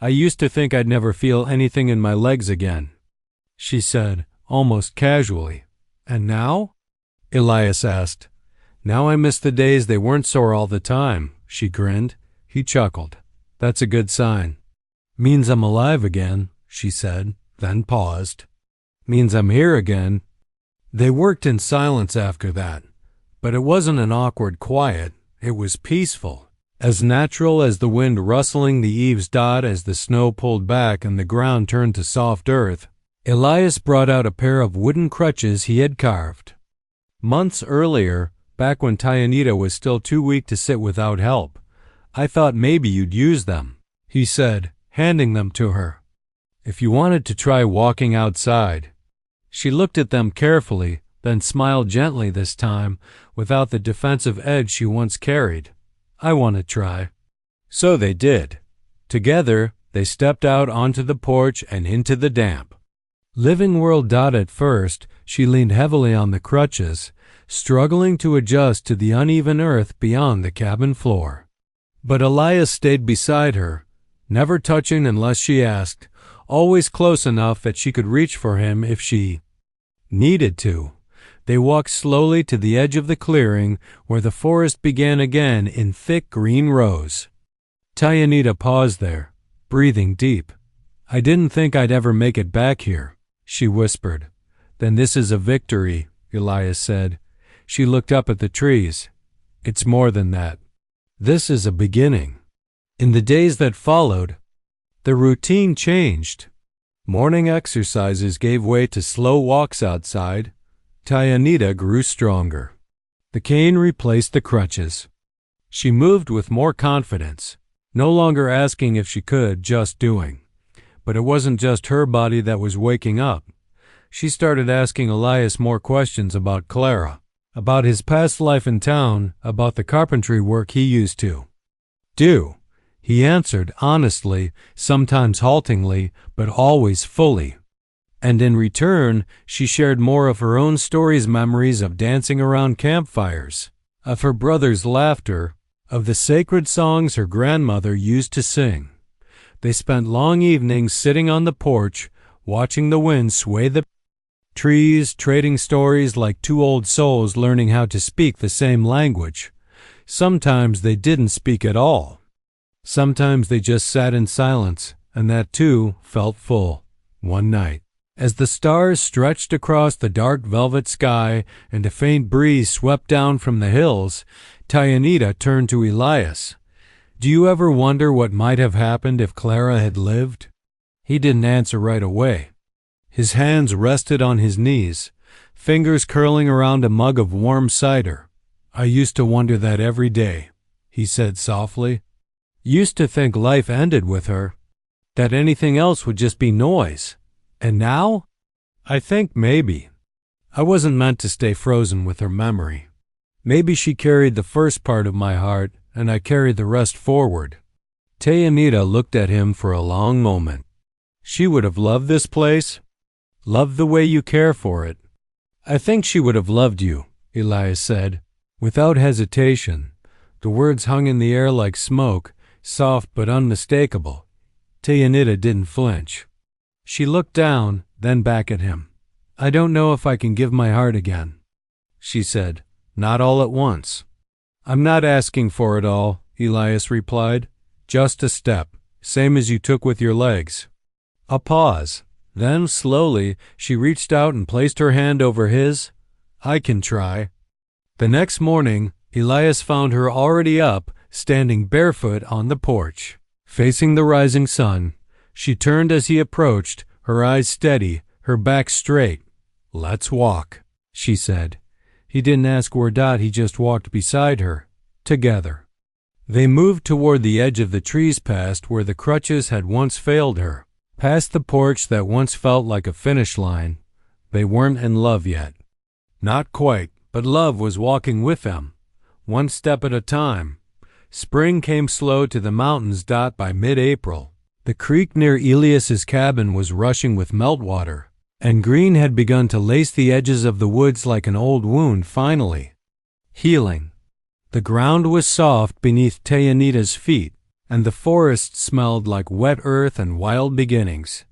I used to think I'd never feel anything in my legs again, she said, almost casually. And now? Elias asked. Now I miss the days they weren't sore all the time, she grinned. He chuckled. That's a good sign. Means I'm alive again, she said, then paused. Means I'm here again. They worked in silence after that, but it wasn't an awkward quiet. It was peaceful, as natural as the wind rustling the eaves. As the snow pulled back and the ground turned to soft earth, Elias brought out a pair of wooden crutches he had carved months earlier, back when Tayanita was still too weak to sit without help. I thought maybe you'd use them, he said, handing them to her. If you wanted to try walking outside. She looked at them carefully, then smiled gently this time, without the defensive edge she once carried. I want to try. So they did. Together, they stepped out onto the porch and into the damp. Living world. At first, she leaned heavily on the crutches, struggling to adjust to the uneven earth beyond the cabin floor. But Elias stayed beside her, never touching unless she asked, always close enough that she could reach for him if she needed to. They walked slowly to the edge of the clearing where the forest began again in thick green rows. Tayanita paused there, breathing deep. I didn't think I'd ever make it back here, she whispered. Then this is a victory, Elias said. She looked up at the trees. It's more than that. This is a beginning. In the days that followed, the routine changed. Morning exercises gave way to slow walks outside. Tayanita grew stronger. The cane replaced the crutches. She moved with more confidence, no longer asking if she could, just doing. But it wasn't just her body that was waking up. She started asking Elias more questions about Clara, about his past life in town, about the carpentry work he used to do. He answered honestly, sometimes haltingly, but always fully. And in return, she shared more of her own stories, memories of dancing around campfires, of her brother's laughter, of the sacred songs her grandmother used to sing. They spent long evenings sitting on the porch, watching the wind sway the trees, trading stories like two old souls learning how to speak the same language. Sometimes they didn't speak at all. Sometimes they just sat in silence, and that too felt full. One night, as the stars stretched across the dark velvet sky and a faint breeze swept down from the hills, Tayanita turned to Elias. Do you ever wonder what might have happened if Clara had lived? He didn't answer right away. His hands rested on his knees, fingers curling around a mug of warm cider. I used to wonder that every day, he said softly. Used to think life ended with her, that anything else would just be noise. And now? I think maybe. I wasn't meant to stay frozen with her memory. Maybe she carried the first part of my heart, and I carried the rest forward. Tayanita looked at him for a long moment. She would have loved this place, loved the way you care for it. I think she would have loved you, Elias said, without hesitation. The words hung in the air like smoke, soft but unmistakable. Tayanita didn't flinch. She looked down, then back at him. I don't know if I can give my heart again, she said, not all at once. I'm not asking for it all, Elias replied. Just a step, same as you took with your legs. A pause. Then, slowly, she reached out and placed her hand over his. I can try. The next morning, Elias found her already up, standing barefoot on the porch, facing the rising sun. She turned as he approached, her eyes steady, her back straight. Let's walk, she said. He didn't ask where he just walked beside her, together. They moved toward the edge of the trees past where the crutches had once failed her, past the porch that once felt like a finish line. They weren't in love yet. Not quite, but love was walking with them, one step at a time. Spring came slow to the mountains. By mid-April, the creek near Elias's cabin was rushing with meltwater, and green had begun to lace the edges of the woods like an old wound finally healing. The ground was soft beneath Tayanita's feet, and the forest smelled like wet earth and wild beginnings.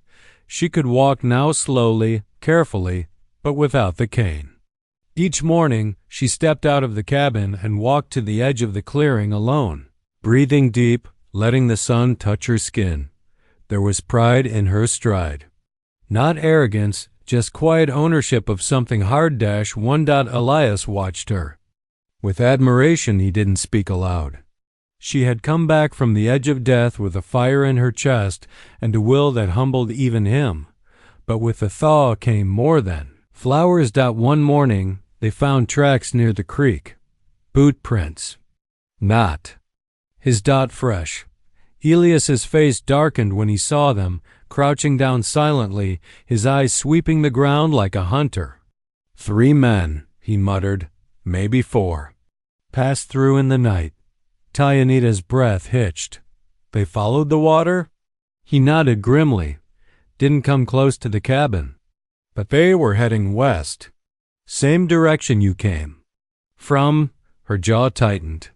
She could walk now slowly, carefully, but without the cane. Each morning, she stepped out of the cabin and walked to the edge of the clearing alone, breathing deep, letting the sun touch her skin. There was pride in her stride. Not arrogance, just quiet ownership of something hard. One. Elias watched her. With admiration, he didn't speak aloud. She had come back from the edge of death with a fire in her chest and a will that humbled even him. But with the thaw came more than flowers. One morning, they found tracks near the creek. Boot prints. Not his. Fresh. Elias's face darkened when he saw them, crouching down silently, his eyes sweeping the ground like a hunter. 3 men, he muttered, maybe 4. Passed through in the night. Tayanita's breath hitched. They followed the water? He nodded grimly. Didn't come close to the cabin. But they were heading west. Same direction you came from. Her jaw tightened.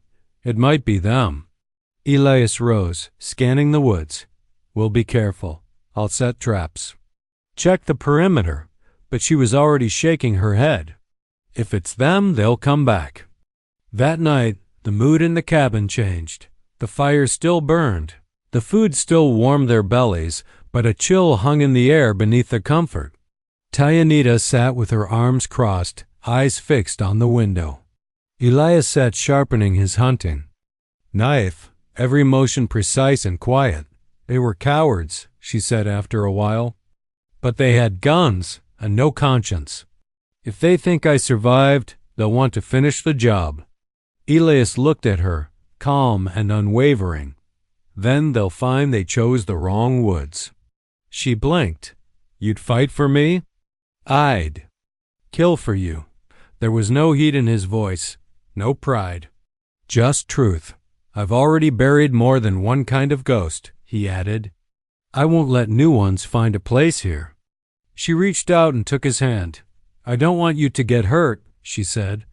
It might be them. Elias rose, scanning the woods. We'll be careful. I'll set traps. Check the perimeter. But she was already shaking her head. If it's them, they'll come back. That night, the mood in the cabin changed. The fire still burned. The food still warmed their bellies, but a chill hung in the air beneath the comfort. Tayanita sat with her arms crossed, eyes fixed on the window. Elias sat sharpening his hunting knife, every motion precise and quiet. They were cowards, she said after a while. But they had guns and no conscience. If they think I survived, they'll want to finish the job. Elias looked at her, calm and unwavering. Then they'll find they chose the wrong woods. She blinked. You'd fight for me? I'd kill for you. There was no heat in his voice, no pride. Just truth. I've already buried more than one kind of ghost, he added. I won't let new ones find a place here. She reached out and took his hand. I don't want you to get hurt, she said.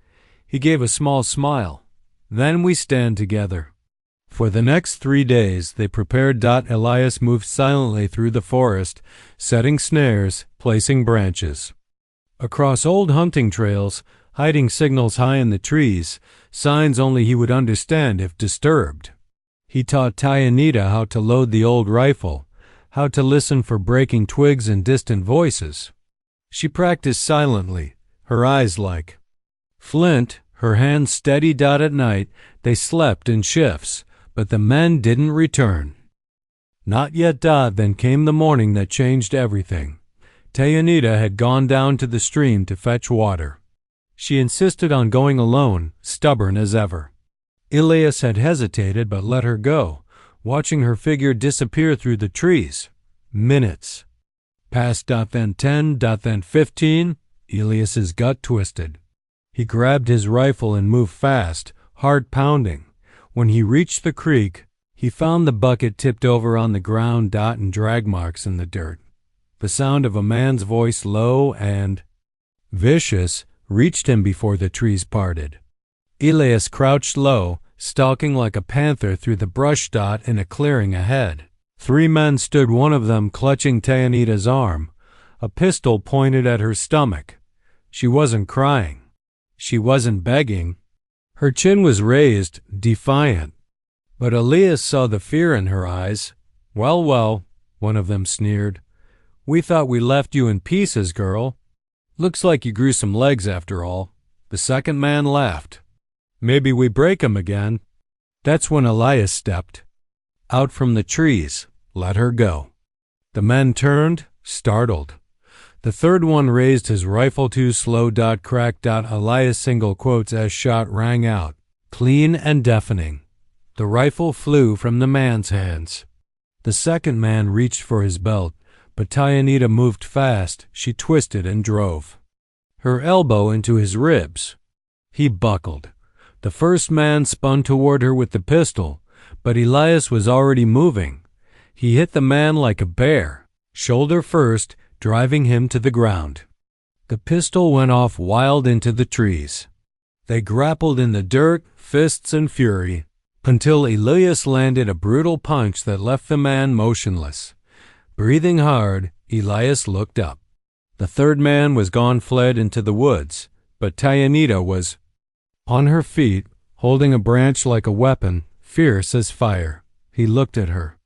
He gave a small smile. Then we stand together. For the next 3 days they prepared. Elias moved silently through the forest, setting snares, placing branches. Across old hunting trails, hiding signals high in the trees, signs only he would understand if disturbed. He taught Tayanita how to load the old rifle, how to listen for breaking twigs and distant voices. She practiced silently, her eyes like flint, her hands steady. At night, they slept in shifts, but the men didn't return. Not yet. Then came the morning that changed everything. Tayanita had gone down to the stream to fetch water. She insisted on going alone, stubborn as ever. Elias had hesitated but let her go, watching her figure disappear through the trees. Minutes passed. Then 10, then 15. Elias's gut twisted. He grabbed his rifle and moved fast, heart pounding. When he reached the creek, he found the bucket tipped over on the ground. And drag marks in the dirt. The sound of a man's voice, low and vicious, reached him before the trees parted. Elias crouched low, stalking like a panther through the brush. In a clearing ahead, 3 men stood, one of them clutching Tayanita's arm, a pistol pointed at her stomach. She wasn't crying. She wasn't begging. Her chin was raised, defiant. But Elias saw the fear in her eyes. Well, well, one of them sneered. We thought we left you in pieces, girl. Looks like you grew some legs after all. The second man laughed. Maybe we break 'em again. That's when Elias stepped out from the trees. Let her go. The men turned, startled. The third one raised his rifle too slow. Crack. Elias single quotes as shot rang out, clean and deafening. The rifle flew from the man's hands. The second man reached for his belt, but Tayanita moved fast. She twisted and drove her elbow into his ribs. He buckled. The first man spun toward her with the pistol, but Elias was already moving. He hit the man like a bear, shoulder first, driving him to the ground. The pistol went off wild into the trees. They grappled in the dirt, fists and fury, until Elias landed a brutal punch that left the man motionless. Breathing hard, Elias looked up. The third man was gone, fled into the woods, but Tayanita was on her feet, holding a branch like a weapon, fierce as fire. He looked at her.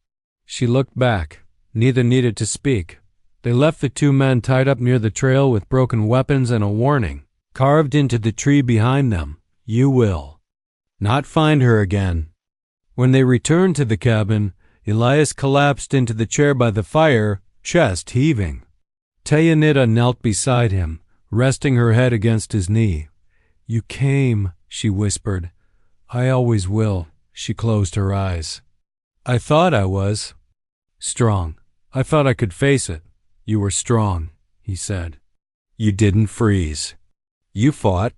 She looked back. Neither needed to speak. They left the 2 men tied up near the trail with broken weapons and a warning carved into the tree behind them. You will not find her again. When they returned to the cabin, Elias collapsed into the chair by the fire, chest heaving. Tayanita knelt beside him, resting her head against his knee. You came, she whispered. I always will. She closed her eyes. I thought I was strong. I thought I could face it. You were strong, he said. You didn't freeze. You fought.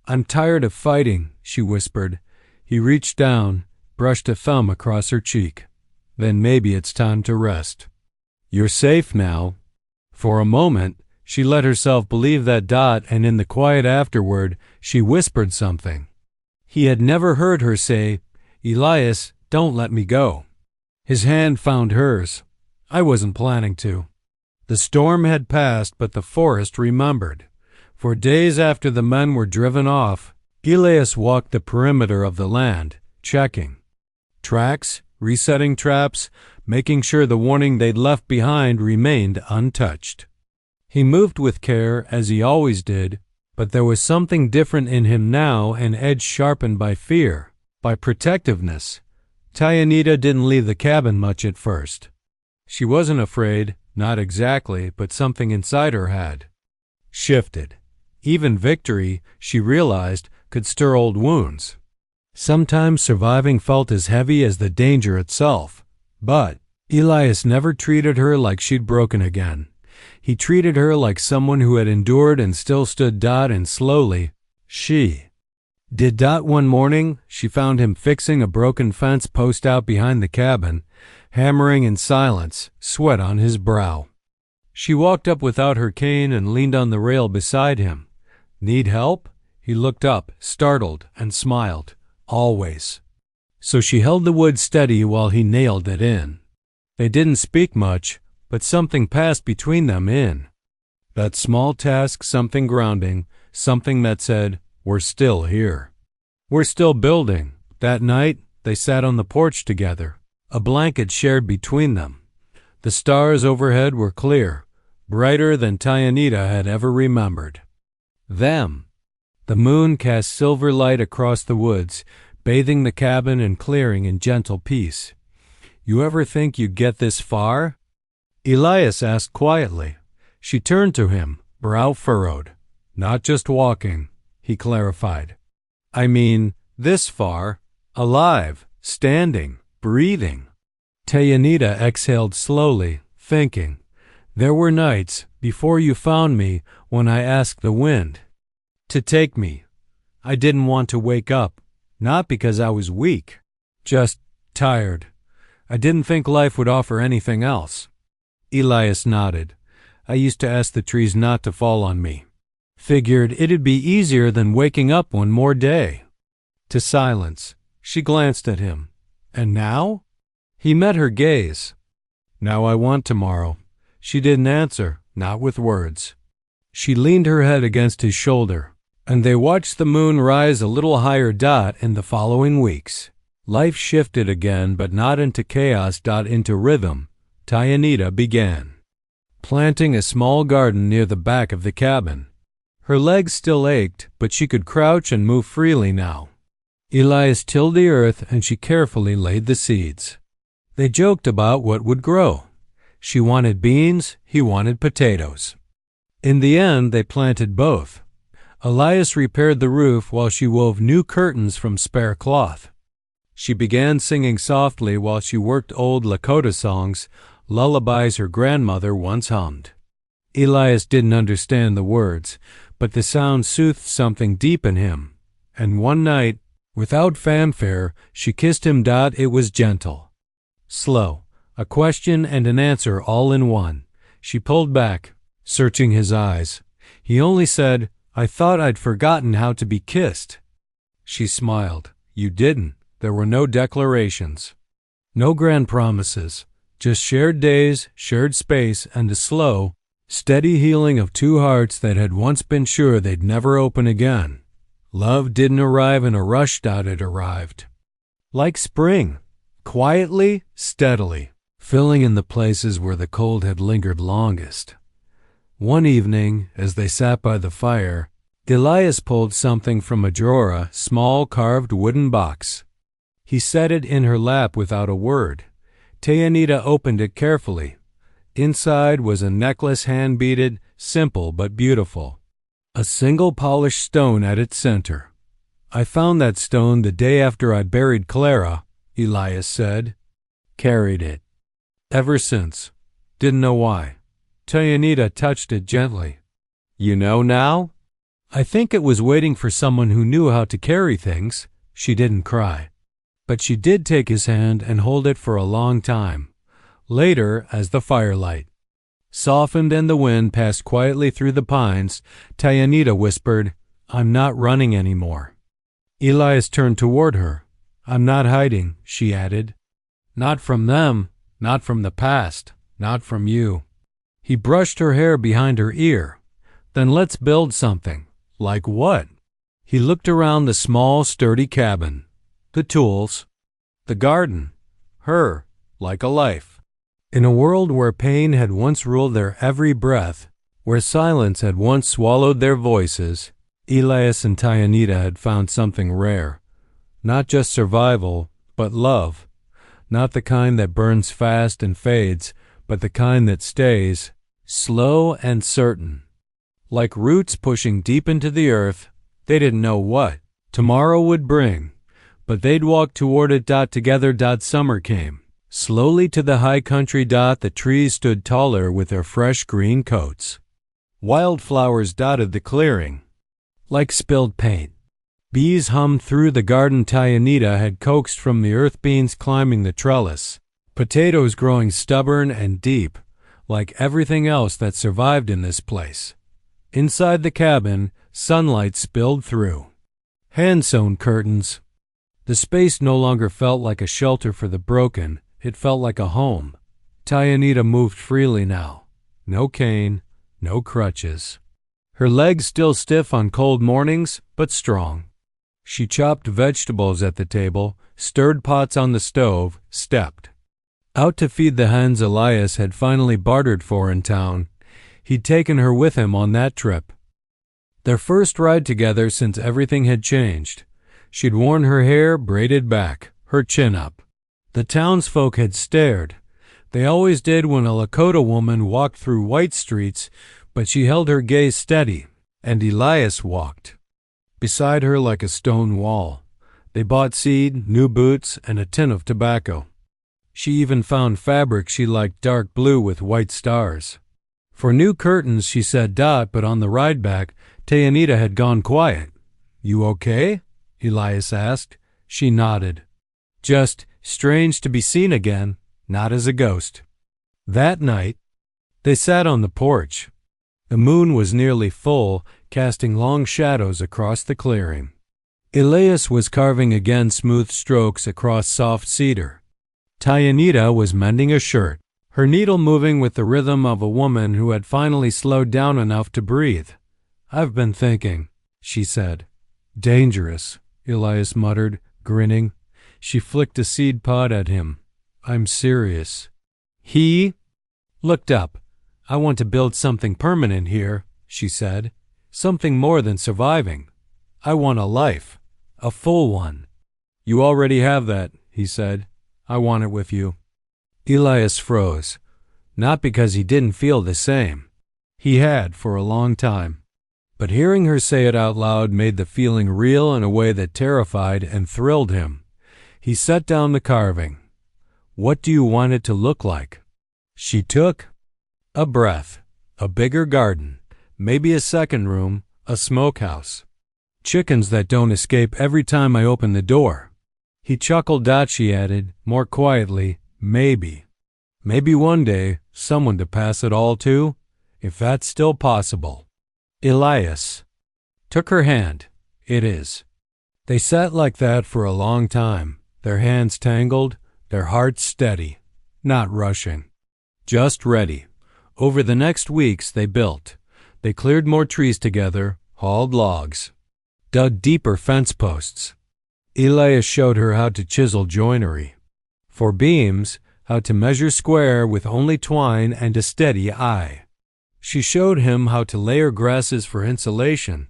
I'm tired of fighting, she whispered. He reached down, brushed a thumb across her cheek. Then maybe it's time to rest. You're safe now. For a moment, she let herself believe that. And in the quiet afterward, she whispered something. He had never heard her say, Elias, don't let me go. His hand found hers. I wasn't planning to. The storm had passed, but the forest remembered. For days after the men were driven off, Elias walked the perimeter of the land, checking tracks, resetting traps, making sure the warning they'd left behind remained untouched. He moved with care, as he always did, but there was something different in him now, an edge sharpened by fear, by protectiveness. Tayanita didn't leave the cabin much at first. She wasn't afraid, not exactly, but something inside her had shifted. Even victory, she realized, could stir old wounds. Sometimes surviving felt as heavy as the danger itself. But Elias never treated her like she'd broken again. He treated her like someone who had endured and still stood. And slowly, she did. One morning, she found him fixing a broken fence post out behind the cabin, hammering in silence, sweat on his brow. She walked up without her cane and leaned on the rail beside him. Need help? He looked up, startled, and smiled. Always. So she held the wood steady while he nailed it in. They didn't speak much, but something passed between them in that small task, something grounding, something that said, "We're still here. We're still building." That night, they sat on the porch together, a blanket shared between them. The stars overhead were clear, brighter than Tayanita had ever remembered them. The moon cast silver light across the woods, bathing the cabin and clearing in gentle peace. "You ever think you'd get this far?" Elias asked quietly. She turned to him, brow furrowed. "Not just walking," he clarified. "I mean, this far, alive, standing, breathing." Tayanita exhaled slowly, thinking. "There were nights, before you found me, when I asked the wind to take me. I didn't want to wake up, not because I was weak, just tired. I didn't think life would offer anything else." Elias nodded. "I used to ask the trees not to fall on me. Figured it'd be easier than waking up one more day." To silence. She glanced at him. "And now?" He met her gaze. "Now I want tomorrow." She didn't answer, not with words. She leaned her head against his shoulder, and they watched the moon rise a little higher. In the following weeks, life shifted again, but not into chaos. Into rhythm. Tayanita began planting a small garden near the back of the cabin. Her legs still ached, but she could crouch and move freely now. Elias tilled the earth, and she carefully laid the seeds. They joked about what would grow. She wanted beans, he wanted potatoes. In the end, they planted both. Elias repaired the roof while she wove new curtains from spare cloth. She began singing softly while she worked old Lakota songs, lullabies her grandmother once hummed. Elias didn't understand the words, but the sound soothed something deep in him. And one night, without fanfare, she kissed him. It was gentle, slow, a question and an answer all in one. She pulled back, searching his eyes. He only said, "I thought I'd forgotten how to be kissed." She smiled. "You didn't." There were no declarations, no grand promises, just shared days, shared space, and a slow, steady healing of two hearts that had once been sure they'd never open again. Love didn't arrive in a rush. It arrived like spring, quietly, steadily, filling in the places where the cold had lingered longest. One evening, as they sat by the fire, Elias pulled something from a drawer, a small carved wooden box. He set it in her lap without a word. Tayanita opened it carefully. Inside was a necklace, hand-beaded, simple but beautiful. A single polished stone at its center. "I found that stone the day after I buried Clara," Elias said. "Carried it ever since. Didn't know why." Tayanita touched it gently. "You know now?" "I think it was waiting for someone who knew how to carry things." She didn't cry, but she did take his hand and hold it for a long time. Later, as the firelight softened and the wind passed quietly through the pines, Tayanita whispered, "I'm not running anymore." Elias turned toward her. "I'm not hiding," she added. "Not from them, not from the past, not from you." He brushed her hair behind her ear. "Then let's build something." "Like what?" He looked around the small, sturdy cabin, the tools, the garden. her, like a life. In a world where pain had once ruled their every breath, where silence had once swallowed their voices, Elias and Tianita had found something rare. Not just survival, but love. Not the kind that burns fast and fades, but the kind that stays, slow and certain. Like roots pushing deep into the earth, they didn't know what tomorrow would bring, but they'd walk toward it. Together. Summer came. Slowly to the high country. The trees stood taller with their fresh green coats. Wildflowers dotted the clearing, like spilled paint. Bees hummed through the garden Tianita had coaxed from the earth, beans climbing the trellis, potatoes growing stubborn and deep, like everything else that survived in this place. Inside the cabin, sunlight spilled through. Hand-sewn curtains. The space no longer felt like a shelter for the broken, it felt like a home. Tianita moved freely now. No cane, no crutches. Her legs still stiff on cold mornings, but strong. She chopped vegetables at the table, stirred pots on the stove, stepped. Out to feed the hens Elias had finally bartered for in town. He'd taken her with him on that trip. Their first ride together since everything had changed. She'd worn her hair braided back, her chin up. The townsfolk had stared. They always did when a Lakota woman walked through white streets, but she held her gaze steady, and Elias walked beside her like a stone wall. They bought seed, new boots, and a tin of tobacco. She even found fabric she liked, dark blue with white stars. For new curtains, she said, but on the ride back, Tianita had gone quiet. "You okay?" Elias asked. She nodded. "Just strange to be seen again, not as a ghost." That night, they sat on the porch. The moon was nearly full, casting long shadows across the clearing. Elias was carving again smooth strokes across soft cedar. Tianita was mending a shirt, her needle moving with the rhythm of a woman who had finally slowed down enough to breathe. "I've been thinking," she said. "Dangerous," Elias muttered, grinning. She flicked a seed pod at him. "I'm serious." He looked up. "I want to build something permanent here," she said. "Something more than surviving. I want a life, a full one." "You already have that," he said. "I want it with you." Elias froze, not because he didn't feel the same. He had for a long time. But hearing her say it out loud made the feeling real in a way that terrified and thrilled him. He set down the carving. "What do you want it to look like?" She took a breath. A bigger garden, maybe a second room, a smokehouse. "Chickens that don't escape every time I open the door." He chuckled. She added, more quietly, "Maybe. Maybe one day, someone to pass it all to, if that's still possible." Elias took her hand. "It is." They sat like that for a long time, their hands tangled, their hearts steady, not rushing, just ready. Over the next weeks they built. They cleared more trees together, hauled logs, dug deeper fence posts. Elias showed her how to chisel joinery. For beams, how to measure square with only twine and a steady eye. She showed him how to layer grasses for insulation,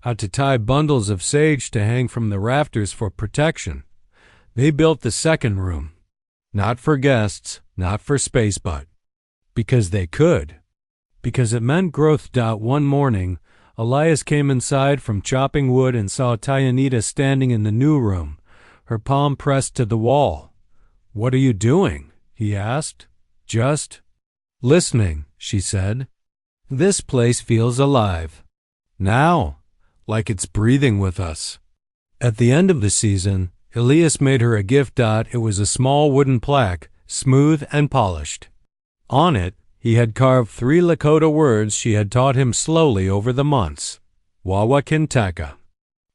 how to tie bundles of sage to hang from the rafters for protection. They built the second room. Not for guests, not for space, but because they could. Because it meant growth. One morning, Elias came inside from chopping wood and saw Tianita standing in the new room, her palm pressed to the wall. "What are you doing?" he asked. "Just listening," she said. "This place feels alive. Now, like it's breathing with us." At the end of the season, Elias made her a gift. It was a small wooden plaque, smooth and polished. On it, he had carved 3 Lakota words she had taught him slowly over the months. Wawa Kintaka,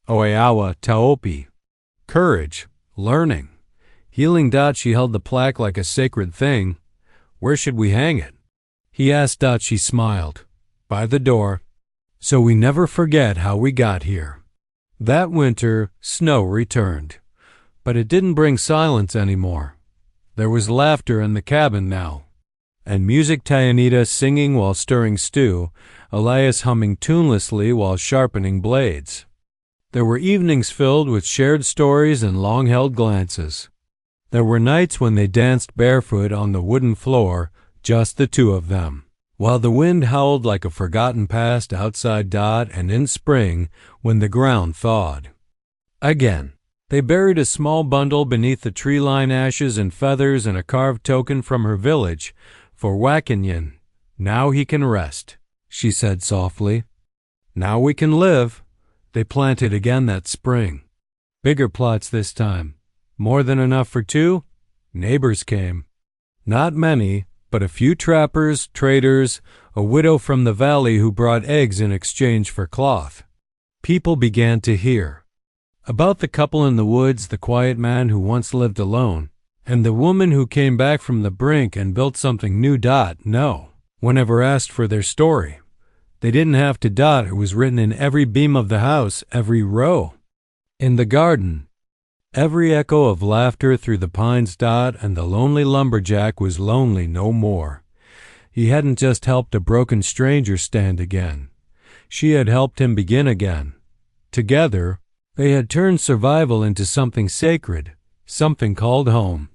Oeawa Taopi, courage, learning, healing. She held the plaque like a sacred thing. "Where should we hang it?" he asked. She smiled. "By the door, so we never forget how we got here." That winter, snow returned, but it didn't bring silence anymore. There was laughter in the cabin now, and music. Tianita singing while stirring stew, Elias humming tunelessly while sharpening blades. There were evenings filled with shared stories and long-held glances. There were nights when they danced barefoot on the wooden floor, just the two of them, while the wind howled like a forgotten past outside Dot and in spring when the ground thawed. Again, they buried a small bundle beneath the tree-line ashes and feathers and a carved token from her village for Wackenyan. Now he can rest, she said softly. Now we can live. They planted again that spring. Bigger plots this time. More than enough for two. Neighbors came. Not many, but a few trappers, traders, a widow from the valley who brought eggs in exchange for cloth. People began to hear about the couple in the woods, the quiet man who once lived alone, and the woman who came back from the brink and built something new. No one ever asked for their story. They didn't have to. It was written in every beam of the house, every row. In the garden, every echo of laughter through the pines. And the lonely lumberjack was lonely no more. He hadn't just helped a broken stranger stand again. She had helped him begin again. Together, they had turned survival into something sacred, something called home.